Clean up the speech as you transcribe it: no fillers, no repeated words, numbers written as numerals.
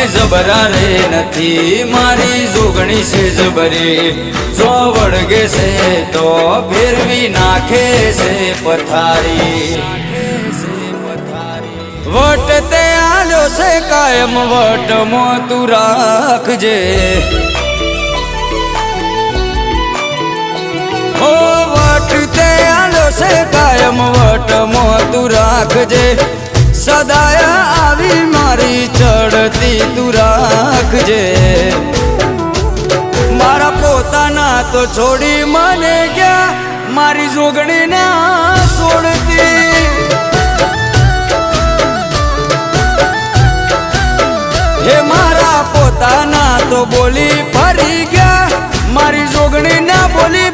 જબરા રે નથી મારી જોગણી છે જબરી જો વળગે છે તો ફેરવી નાખે છે પથારી વટ તે આલ્યો છે કાયમ વટમાં તું રાખજે ઓ વટ તે આલ્યો છે કાયમ વટમાં તું રાખજે સદાય આવી મારી ચડતી તું રાખજે મારા પોતાના તો છોડી મને ગયા મારી જોગણી ના છોડતી હે મારા પોતાના તો બોલી ફરી ગયા મારી જોગણી ના બોલી